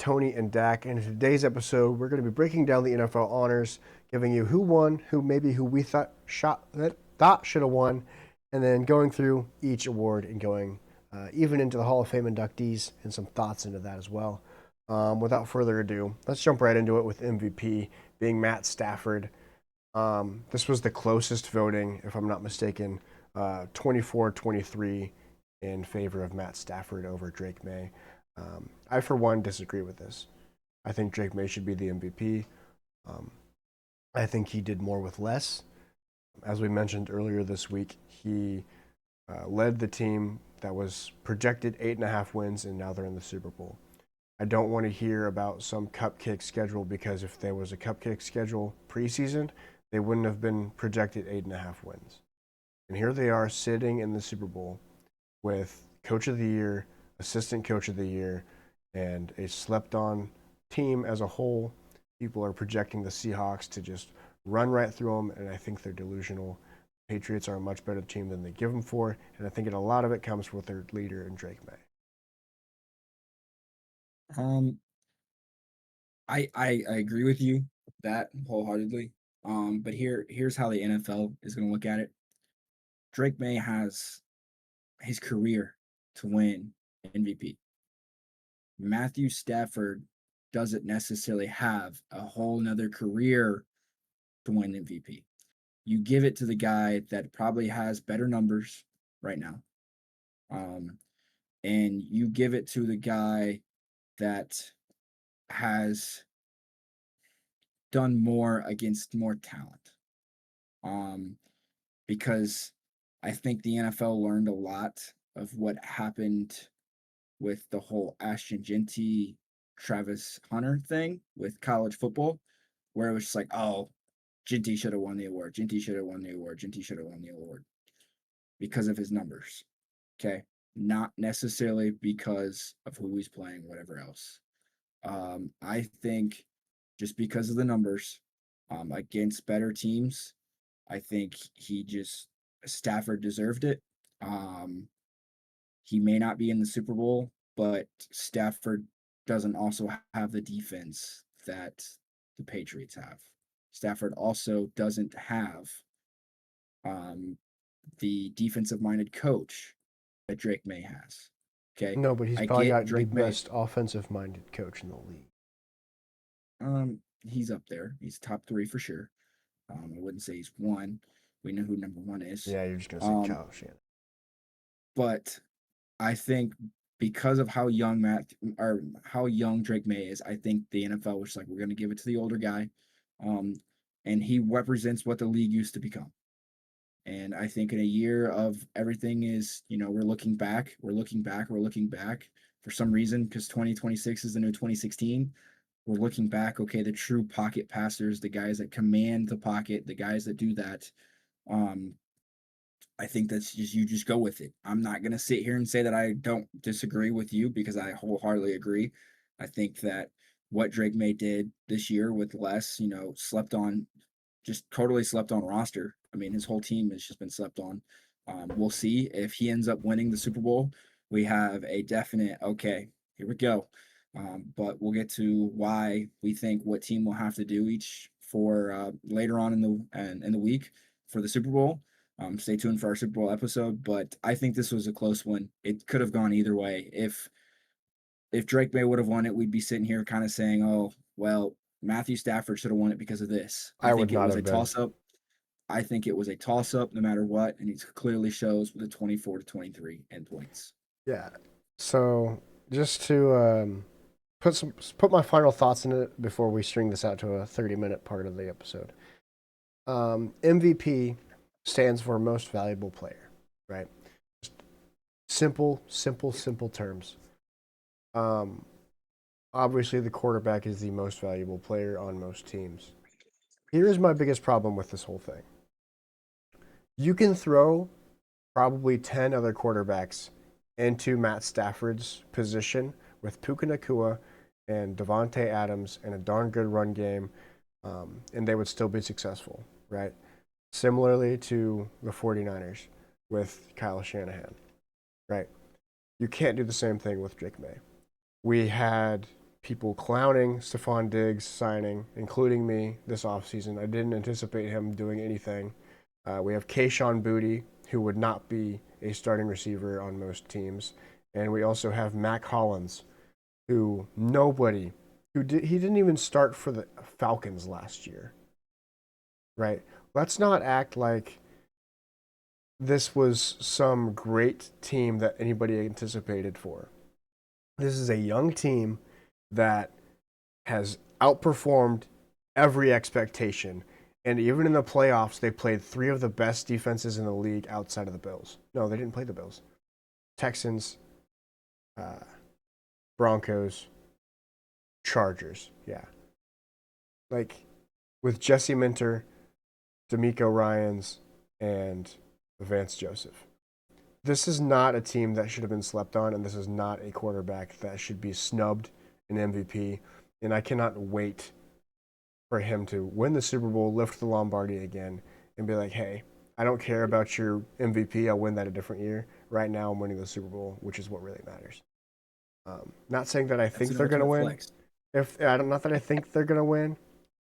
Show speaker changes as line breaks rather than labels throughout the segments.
Tony and Dak, and in today's episode, we're going to be breaking down the NFL honors, giving you who won, who we thought should have won, and then going through each award and going even into the Hall of Fame inductees and some thoughts into that as well. Without further ado, let's jump right into it with MVP being Matt Stafford. This was the closest voting, if I'm not mistaken, 24-23 in favor of Matt Stafford over Drake Maye. I, for one, disagree with this. I think Drake Maye should be the MVP. I think he did more with less. As we mentioned earlier this week, he led the team that was projected 8.5 wins, and now they're in the Super Bowl. I don't want to hear about some cupcake schedule, because if there was a cupcake schedule preseason, they wouldn't have been projected 8.5 wins. And here they are sitting in the Super Bowl with Coach of the Year, Assistant Coach of the Year, and a slept-on team as a whole. People are projecting the Seahawks to just run right through them, and I think they're delusional. Patriots are a much better team than they give them for, and I think a lot of it comes with their leader in Drake Maye.
Um, I agree with you that wholeheartedly. But here's how the NFL is going to look at it. Drake May has his career to win MVP. Matthew Stafford doesn't necessarily have a whole nother career to win MVP. You give it to the guy that probably has better numbers right now. Um, and you give it to the guy that has done more against more talent. Um, because I think the NFL learned a lot of what happened with the whole Ashton Genty, Travis Hunter thing with college football, where it was just like, oh, Genty should have won the award. Genty should have won the award. Genty should have won the award because of his numbers. Okay. Not necessarily because of who he's playing, whatever else. I think just because of the numbers against better teams, I think Stafford deserved it. Um, he may not be in the Super Bowl, but Stafford doesn't also have the defense that the Patriots have. Stafford also doesn't have um, the defensive minded coach that Drake May has. Okay.
No, but he's
I
probably
get
got the
Drake May.
best offensive-minded coach in the league.
He's up there. He's top three for sure. I wouldn't say he's one. We know who number one is.
Yeah, you're just going to say
Um,
Kyle Shannon.
but I think because of how young how young Drake May is, I think the NFL was like, we're going to give it to the older guy, um, and he represents what the league used to become. And I think in a year of everything is, we're looking back, we're looking back, we're looking back for some reason because 2026 is the new 2016. We're looking back. Okay, the true pocket passers, the guys that command the pocket, the guys that do that. Um, I think that's just you just go with it. I'm not gonna sit here and say that I don't disagree with you because I wholeheartedly agree. I think that what Drake May did this year with less, slept on, just totally slept on roster. I mean, his whole team has just been slept on. We'll see if he ends up winning the Super Bowl. We have a definite okay. Here we go. But we'll get to why we think what team will have to do each for later on in the week for the Super Bowl. Stay tuned for our Super Bowl episode, but I think this was a close one. It could have gone either way. If Drake May would have won it, we'd be sitting here kind of saying, "Oh, well, Matthew Stafford should have won it because of this." I
I would
think it
not
was a
have been.
toss up. I think it was a toss up no matter what, and it clearly shows with the 24-23 endpoints.
Yeah. So just to put my final thoughts in it before we string this out to a 30-minute part of the episode. MVP stands for most valuable player, right? Simple terms. Um, Obviously, the quarterback is the most valuable player on most teams. Here is my biggest problem with this whole thing. You can throw probably 10 other quarterbacks into Matt Stafford's position with Puka Nakua and Devontae Adams and a darn good run game, and they would still be successful, right? Similarly to the 49ers with Kyle Shanahan, right? You can't do the same thing with Drake May. We had people clowning Stephon Diggs signing, including me this offseason. I didn't anticipate him doing anything. We have Kayshon Boutte, who would not be a starting receiver on most teams. And we also have Mac Hollins, who nobody, he didn't even start for the Falcons last year, right? Let's not act like this was some great team that anybody anticipated for. This is a young team that has outperformed every expectation. And even in the playoffs, they played three of the best defenses in the league outside of the Bills. No, they didn't play the Bills. Texans, uh, Broncos, Chargers. Yeah. Like with Jesse Minter, D'Amico Ryans, and Vance Joseph. This is not a team that should have been slept on, and this is not a quarterback that should be snubbed in MVP. And I cannot wait for him to win the Super Bowl, lift the Lombardi again, and be like, hey, I don't care about your MVP. I'll win that a different year. Right now, I'm winning the Super Bowl, which is what really matters. Not saying that I
That's
think
an
they're going to
ultimate
win.
flex.
If I don't, not that I think they're going to win,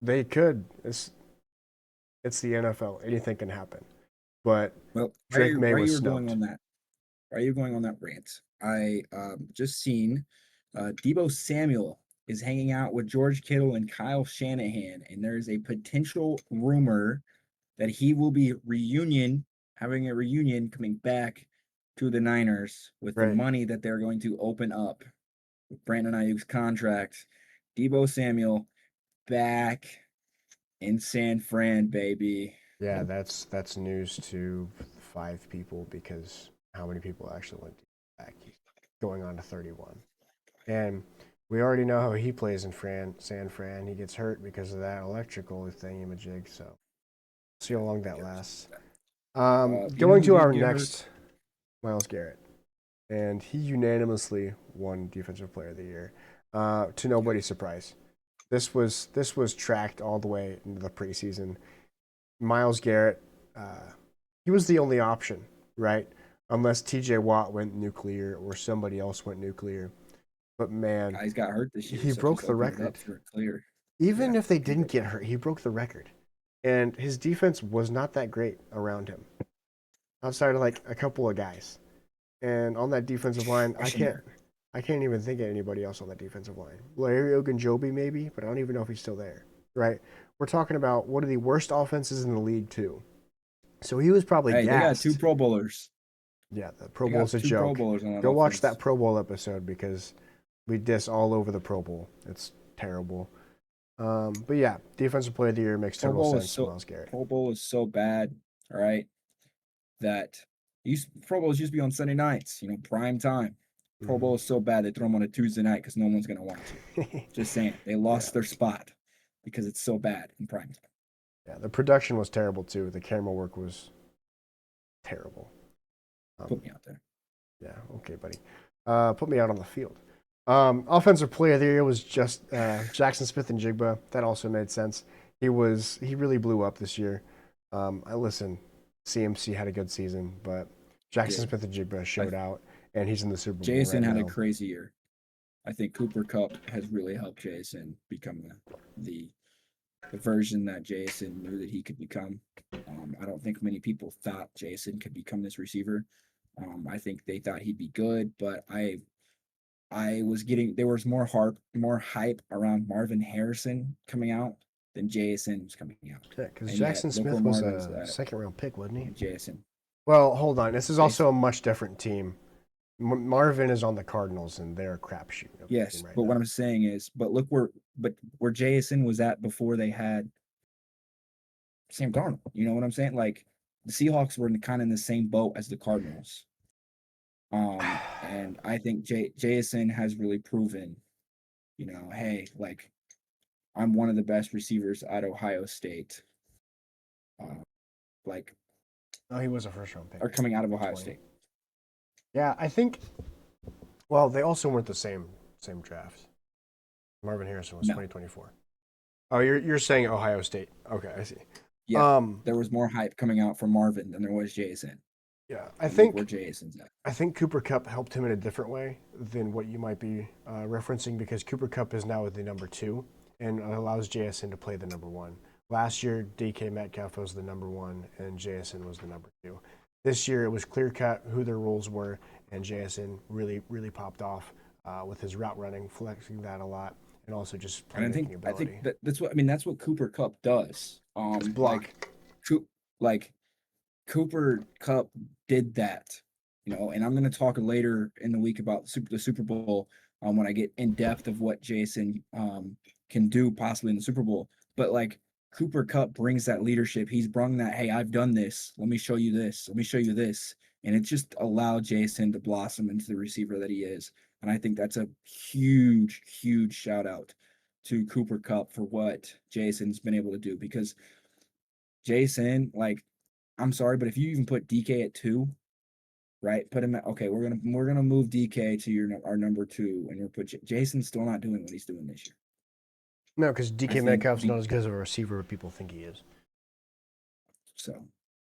they could. It's the NFL. Anything can happen. But
Well,
Drake May
why
was
you were going
snubbed.
on that? Why are you going on that rant? I just seen Debo Samuel is hanging out with George Kittle and Kyle Shanahan, and there's a potential rumor that he will be having a reunion coming back to the Niners with the
Right.
money that they're going to open up with Brandon Ayuk's contract. Debo Samuel back in San Fran, baby.
Yeah, that's news to 5 people because how many people actually went back? He's going on to 31. And we already know how he plays in San Fran. He gets hurt because of that electrical thingy-majig. So see how long that lasts.
You know
Going
who
to our
didn't get hurt?
next, Myles Garrett, and he unanimously won Defensive Player of the Year. To
Yep.
nobody's surprise, this was tracked all the way into the preseason. Myles Garrett, he was the only option, right? Unless T.J. Watt went nuclear or somebody else went nuclear. But man,
Guys got hurt this year,
he
so it just
broke the
opened it
record.
up for clear.
Even
Yeah,
if they
he
didn't
broke
get
the
hurt,
record.
he broke the record. And his defense was not that great around him, outside of like a couple of guys. And on that defensive line, I
Rushing
can't
yard.
I can't even think of anybody else on that defensive line. Larry Ogunjobi maybe, but I don't even know if he's still there. Right? We're talking about one of the worst offenses in the league too. So he was probably
Hey, they got two
gassed.
Pro Bowlers.
Yeah, the Pro
They
Bowl's
got
a
two Pro
joke.
Bowlers on that
Go watch
offense.
that Pro Bowl episode because we diss all over the Pro Bowl. It's terrible. But yeah, defensive player of the year makes
Pro
total
Bowl is
sense.
so
Myles Garrett.
Pro Bowl is so bad, all right, that Pro Bowls used to be on Sunday nights, prime time. Pro
Mm-hmm.
Bowl is so bad they throw them on a Tuesday night because no one's gonna watch it. Just saying, they
Yeah,
lost their spot because it's so bad in prime time.
yeah. The production was terrible too. The camera work was terrible.
Put
Um,
me out there.
yeah, okay, buddy. Put me out on the field. Offensive player of the year was just Jackson Smith and Jigba. That also made sense. He really blew up this year. I listen. CMC had a good season, but Jackson
Did
Smith and Jigba
I,
showed out, and he's in the Super Bowl
Jason
right
had a
now.
crazy year. I think Cooper Cup has really helped Jason become the the version that Jason knew that he could become. I don't think many people thought Jason could become this receiver. I think they thought he'd be good, but I was getting there was more hype around Marvin Harrison coming out than Jason was coming out,
Yeah, because
and yet
Jackson
look where
Smith was
Marvin's
a
at.
second round pick, wasn't he?
And Jason,
Well, hold on. This is also
Jason,
a much different team. Marvin is on the Cardinals, and they're a crapshoot of a
yes,
team right
but what
now.
I'm saying is, but where Jason was at before they had Sam Darnold. You know what I'm saying? Like the Seahawks were kind of in the same boat as the Cardinals. And I think Jason has really proven, hey, like I'm one of the best receivers at Ohio State. Uh, like
Oh, he was a first round pick
are coming out of Ohio
2020.
State.
Yeah, I think. Well, they also weren't the same draft. Marvin Harrison was
No,
2024. Oh, you're saying Ohio State. Okay, I see.
yeah,
Um,
there was more hype coming out from Marvin than there was Jason.
Yeah,
and look where Jason's at.
I think Cooper Cup helped him in a different way than what you might be referencing because Cooper Cup is now the number 2 and allows JSN to play the number 1. Last year, DK Metcalf was the number 1 and JSN was the number 2. This year, it was clear cut who their roles were, and JSN really popped off with his route running, flexing that a lot, and also just
And
playmaking
I think
ability.
that's what I mean. That's what Cooper Cup does.
Just block.
Coop, like Cooper Cup did that, and I'm going to talk later in the week about the Super Bowl when I get in depth of what Jason can do possibly in the Super Bowl. But like Cooper Cup brings that leadership. He's brought that, hey, I've done this. Let me show you this. Let me show you this. And it just allowed Jason to blossom into the receiver that he is. And I think that's a huge shout out to Cooper Cup for what Jason's been able to do because Jason, like, I'm sorry, but if you even put DK at 2, right? Put him at okay. We're gonna move DK to our number 2, and we're put Jason's still not doing what he's doing this year.
No, because
I
DK
think
Metcalf's not as good of a receiver as people think he is.
so.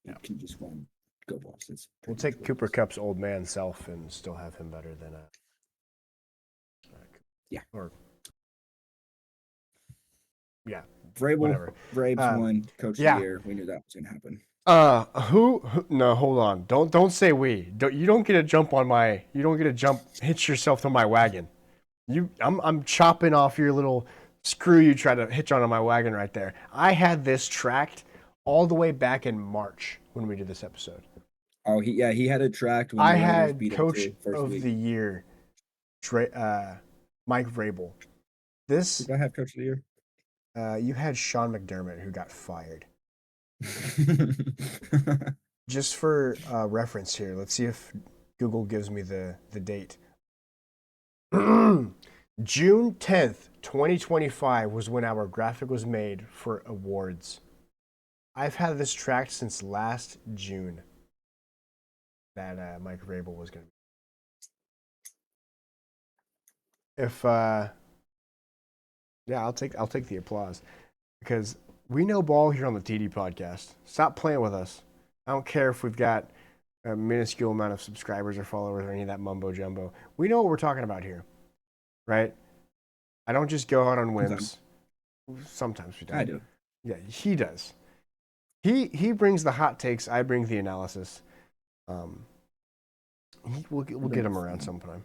You can just go and go balls.
We'll take Cooper Cup's old man self and still have him better than
yeah.
Or yeah,
Vrabel,
whatever.
Vrabes won Coach of the Year. We knew that was gonna happen.
Who? No, hold on. Don't say we. You don't get to jump on my. You don't get to hitch yourself to my wagon. I'm chopping off your little screw you try to hitch onto my wagon right there. I had this tracked all the way back in March when we did this episode.
Oh, he had it tracked when
I
the Raiders
had
beat
Coach
him first
of
week.
the Year, Mike Vrabel. This.
Did I have Coach of the Year?
You had Sean McDermott who got fired. Just for reference here, let's see if Google gives me the date. June 10th, 2025 was when our graphic was made for awards. I've had this tracked since last June that Mike Vrabel was going to be. If yeah, I'll take the applause because we know ball here on the TD podcast. Stop playing with us. I don't care if we've got a minuscule amount of subscribers or followers or any of that mumbo jumbo. We know what we're talking about here, right? I don't just go out on whims. Sometimes we don't.
I do.
Yeah, he does. He brings the hot takes. I bring the analysis. We'll get him around sometime,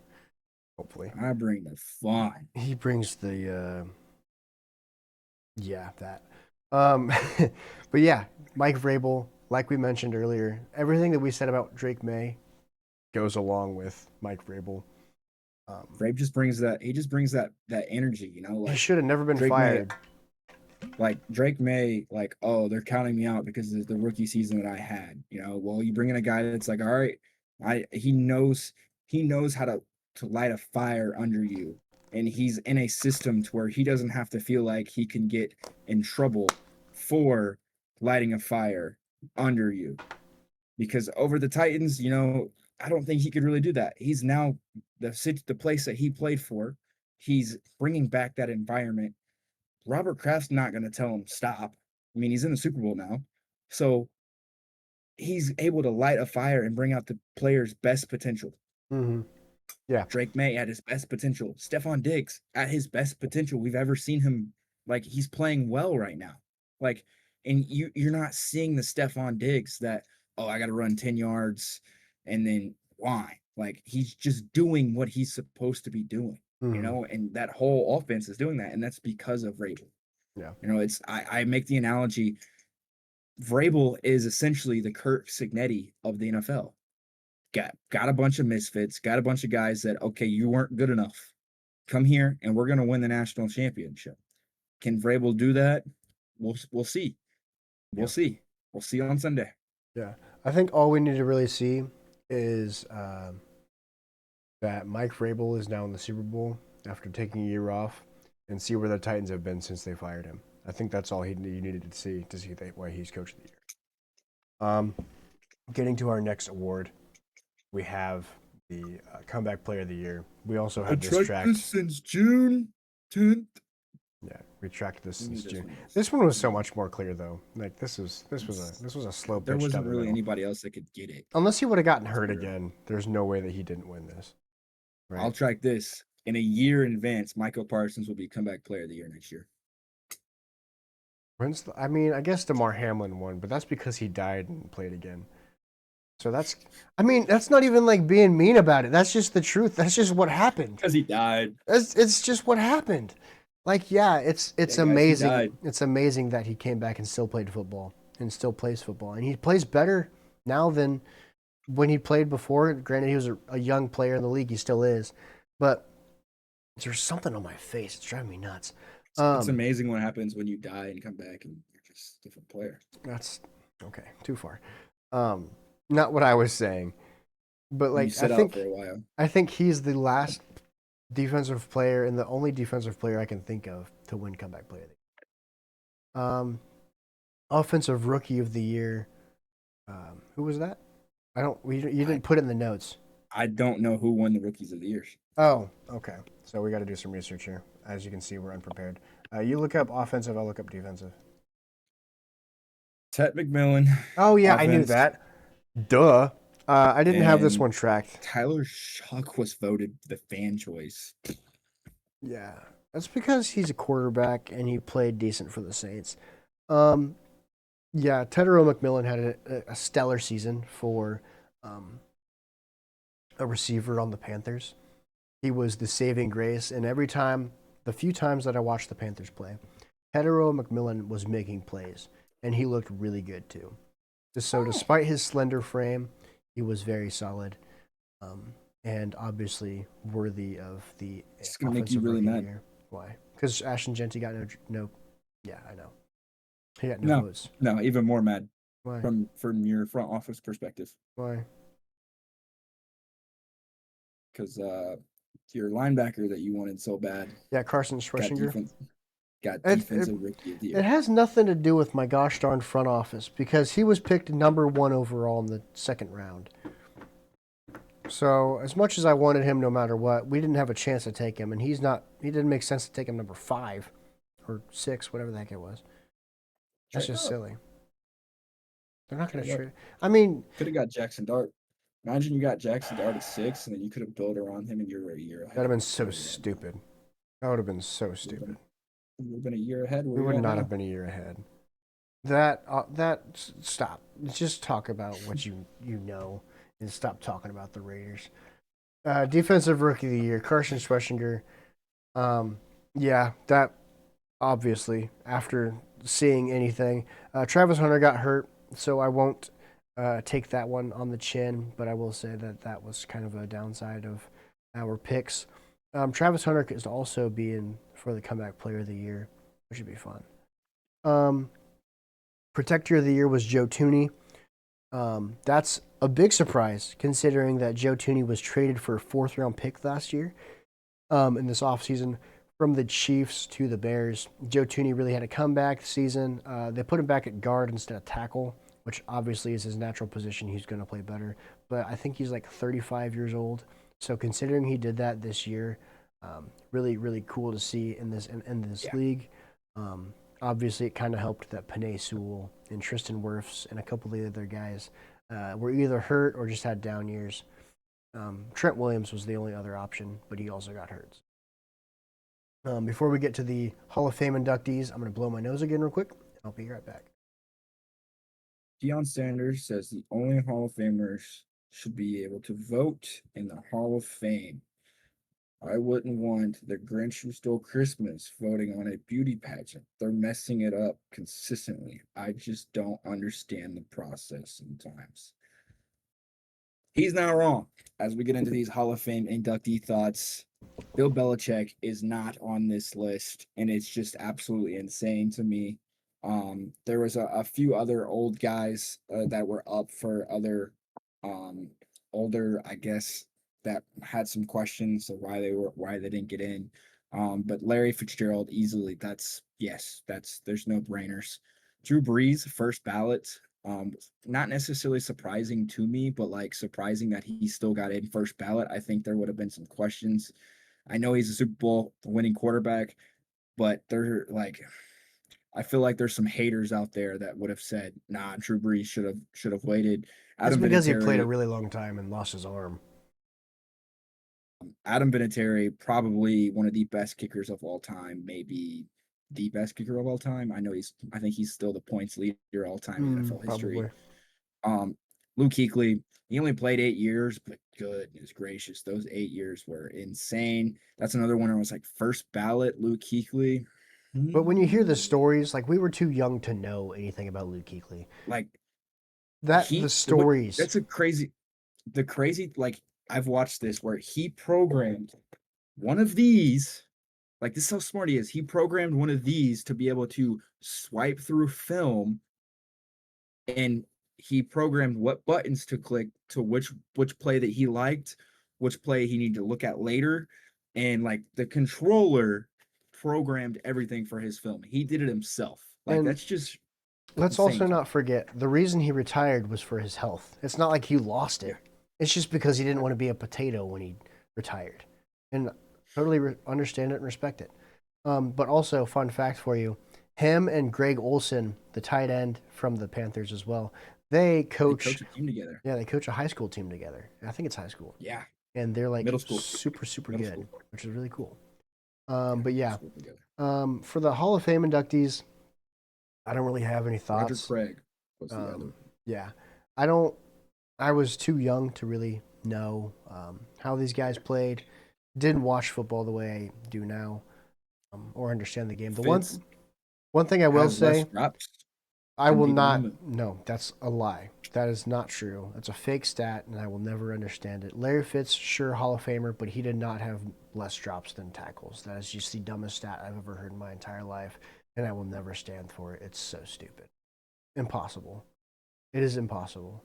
hopefully.
I bring the fun.
He brings the that. But yeah, Mike Vrabel, like we mentioned earlier, everything that we said about Drake Maye goes along with Mike Vrabel.
Vrabel just brings that. He just brings that energy.
Like, he should have never been
Drake
fired.
Like Drake Maye, like, oh, they're counting me out because of the rookie season that I had. Well, you bring in a guy that's like, all right, he knows how to light a fire under you, and he's in a system to where he doesn't have to feel like he can get in trouble for lighting a fire under you. Because over the Titans, I don't think he could really do that. He's now the place that he played for. He's bringing back that environment. Robert Kraft's not going to tell him stop. I mean, he's in the Super Bowl now. So he's able to light a fire and bring out the player's best potential.
Mm-hmm. Yeah.
Drake Maye at his best potential. Stephon Diggs at his best potential we've ever seen him. Like, he's playing well right now. Like, and you're not seeing the Stephon Diggs that, oh, I got to run 10 yards and then why? Like, he's just doing what he's supposed to be doing. And that whole offense is doing that, and that's because of Vrabel.
Yeah.
It's I make the analogy. Vrabel is essentially the Kirk Cignetti of the NFL. Got a bunch of misfits, got a bunch of guys that, okay, you weren't good enough. Come here, and we're going to win the national championship. Can Vrabel do that? We'll see. We'll see. We'll see on Sunday.
Yeah, I think all we need to really see is that Mike Vrabel is now in the Super Bowl after taking a year off, and see where the Titans have been since they fired him. I think that's all you needed to see why he's coach of the year. Getting to our next award, we have the comeback player of the year. We also have this track
since June 10th.
Yeah, retract this
Who
since
this
June.
one is.
This one was so
Yeah.
much more clear though. Like this was a slow
There
pitch down
wasn't
the
really
middle.
anybody else that could get it.
Unless he would have gotten
Let's
hurt
be real.
again, there's no way that he didn't win this,
I'll
right?
track this. In a year in advance, Michael Parsons will be comeback player of the year next year.
I mean, I guess DeMar Hamlin won, but that's because he died and played again. So I mean, that's not even like being mean about it. That's just the truth. That's just what happened.
Because he died.
It's just what happened. Like, yeah, it's
Yeah, guys, he
amazing.
died.
It's amazing that he came back and still played football and still plays football, and he plays better now than when he played before. Granted, he was a young player in the league. He still is, but there's something on my face. It's driving me nuts.
It's amazing what happens when you die and come back and you're just a different player.
That's okay. Too far. Not what I was saying, but
You
like
sit out for a while.
I think he's the last defensive player and the only defensive player I can think of to win comeback player of the year. Offensive rookie of the year. Who was that? I don't. You didn't put it in the notes.
I don't know who won the rookies of the year.
Oh, okay. So we got to do some research here. As you can see, we're unprepared. You look up offensive. I'll look up defensive.
Ted McMillan.
Oh yeah, I knew
Offense.
that. Duh. I didn't have this
And
one tracked.
Tyler Shuck was voted the fan choice.
Yeah, that's because he's a quarterback and he played decent for the Saints. Yeah, Tedero McMillan had a stellar season for a receiver on the Panthers. He was the saving grace, and the few times that I watched the Panthers play, Tedero McMillan was making plays, and he looked really good too. So, despite his slender frame, he was very solid, and obviously worthy of the
It's gonna make you really mad.
year. Why? Because Ashton Genty got no. Yeah, I know. He got no
No,
votes.
no, even more mad
Why?
from your front office perspective.
Why?
Because your linebacker that you wanted so bad
Yeah, Carson Schwarzenegger.
Got defensive rookie of the
It
year.
has nothing to do with my gosh darn front office because he was picked number 1 overall in the second round. So as much as I wanted him, no matter what, we didn't have a chance to take him, and he didn't make sense to take him number 5 or 6, whatever the heck it was. That's just silly. They're not going to trade. I mean,
could have got Jackson Dart. Imagine you got Jackson Dart at 6, and then you could have built around him, and you were a year ahead.
That'd have been so stupid. That would have been so stupid.
We would have been a year ahead.
We would not have been a year ahead. Stop. Just talk about what you know, and stop talking about the Raiders. Defensive rookie of the year, Carson Schwarzenegger. Yeah, that obviously after seeing anything, Travis Hunter got hurt, so I won't take that one on the chin. But I will say that was kind of a downside of our picks. Travis Hunter is also being for the comeback player of the year, which should be fun. Protector of the year was Joe Thuney. That's a big surprise considering that Joe Thuney was traded for a 4th-round pick last year in this offseason from the Chiefs to the Bears. Joe Thuney really had a comeback season. They put him back at guard instead of tackle, which obviously is his natural position. He's going to play better. But I think he's like 35 years old. So considering he did that this year, really, really cool to see in this league. Obviously, it kind of helped that Penei Sewell and Tristan Wirfs and a couple of the other guys were either hurt or just had down years. Trent Williams was the only other option, but he also got hurt. Before we get to the Hall of Fame inductees, I'm going to blow my nose again real quick. I'll be right back.
Deion Sanders says the only Hall of Famers should be able to vote in the Hall of Fame. I wouldn't want the Grinch Who Stole Christmas voting on a beauty pageant. They're messing it up consistently. I just don't understand the process sometimes. He's not wrong. As we get into these Hall of Fame inductee thoughts, Bill Belichick is not on this list, and it's just absolutely insane to me. There was a few other old guys that were up for other older, I guess, that had some questions of why they didn't get in. But Larry Fitzgerald easily, that's there's no brainers. Drew Brees, first ballot. Not necessarily surprising to me, but like surprising that he still got in first ballot. I think there would have been some questions. I know he's a Super Bowl winning quarterback, but they're like, I feel like there's some haters out there that would have said, "Nah, Drew Brees should have waited."
It's
Adam
because he played a
Vinatieri,
really long time and lost his arm.
Adam Vinatieri, probably one of the best kickers of all time, maybe the best kicker of all time. I think he's still the points leader all time in NFL history.
Probably.
Um, Luke Kuechly, he only played 8 years, but goodness gracious, those 8 years were insane. That's another one I was like, first ballot Luke Kuechly.
But when you hear the
Hmm.
stories, like we were too young to know anything about Luke Kuechly.
Like
That the stories.
that's a crazy the crazy like I've watched this where he programmed one of these, like this is how smart he is. He programmed one of these to be able to swipe through film, and he programmed what buttons to click to which play that he liked, which play he needed to look at later, and like the controller programmed everything for his film. He did it himself. Like
And
that's just
let's
insane
also
to me.
not forget the reason he retired was for his health. It's not like he lost
Yeah.
it. It's just because he didn't want to be a potato when he retired. And totally understand it and respect it. But also, fun fact for you, him and Greg Olson, the tight end from the Panthers as well, they
They
coach,
coach a team together.
yeah, they coach a high school team together. I think it's high school.
Yeah.
And they're like
Middle school.
super, super
Middle
good,
school.
which is really cool.
Yeah,
But
middle
yeah,
school together.
for the Hall of Fame inductees, I don't really have any
Roger
thoughts.
Craig was the other.
Yeah, I don't. I was too young to really know how these guys played. Didn't watch football the way I do now, or understand the game. The
Fitz
one thing I will
has less
say,
drops
I
than
will
people
not.
know.
No, that's a lie. That is not true. That's a fake stat, and I will never understand it. Larry Fitz, sure, Hall of Famer, but he did not have less drops than tackles. That is just the dumbest stat I've ever heard in my entire life, and I will never stand for it. It's so stupid. Impossible. It is impossible.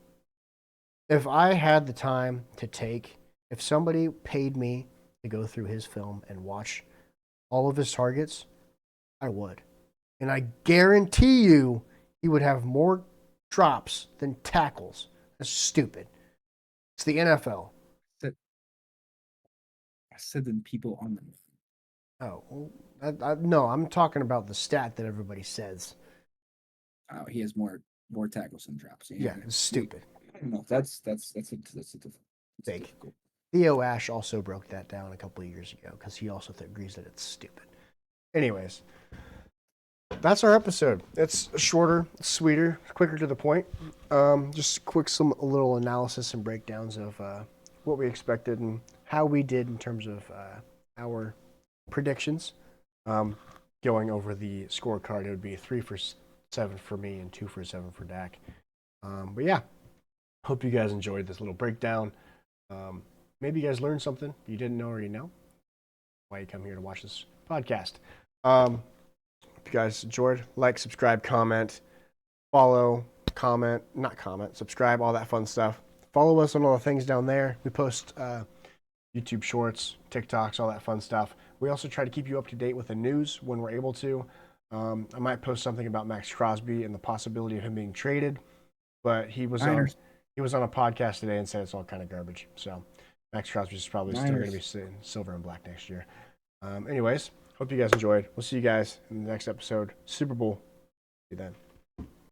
If I had the time to take, if somebody paid me to go through his film and watch all of his targets, I would. And I guarantee you he would have more drops than tackles. That's stupid. It's the NFL.
Said I said than people on the
Oh, well, no, I'm talking about the stat that everybody says.
he has more tackles than drops. Yeah,
Yeah, it's stupid.
I don't know. That's
Fake.
difficult.
Theo Ash also broke that down a couple of years ago because he also agrees that it's stupid. Anyways, that's our episode. It's shorter, sweeter, quicker to the point. Just quick, some little analysis and breakdowns of what we expected and how we did in terms of our predictions. Um, Going over the scorecard, it would be 3 for 7 for me and 2 for 7 for Dak. But yeah, hope you guys enjoyed this little breakdown. Maybe you guys learned something you didn't know already know. Why you come here to watch this podcast. If you guys enjoyed, like, subscribe, comment, follow, not comment, subscribe, all that fun stuff. Follow us on all the things down there. We post YouTube shorts, TikToks, all that fun stuff. We also try to keep you up to date with the news when we're able to. I might post something about Max Crosby and the possibility of him being traded, but he was on a podcast today and said it's all kind of garbage. So Max Crosby is probably still going to be sitting silver and black next year. Anyways, hope you guys enjoyed. We'll see you guys in the next episode. Super Bowl. See you then.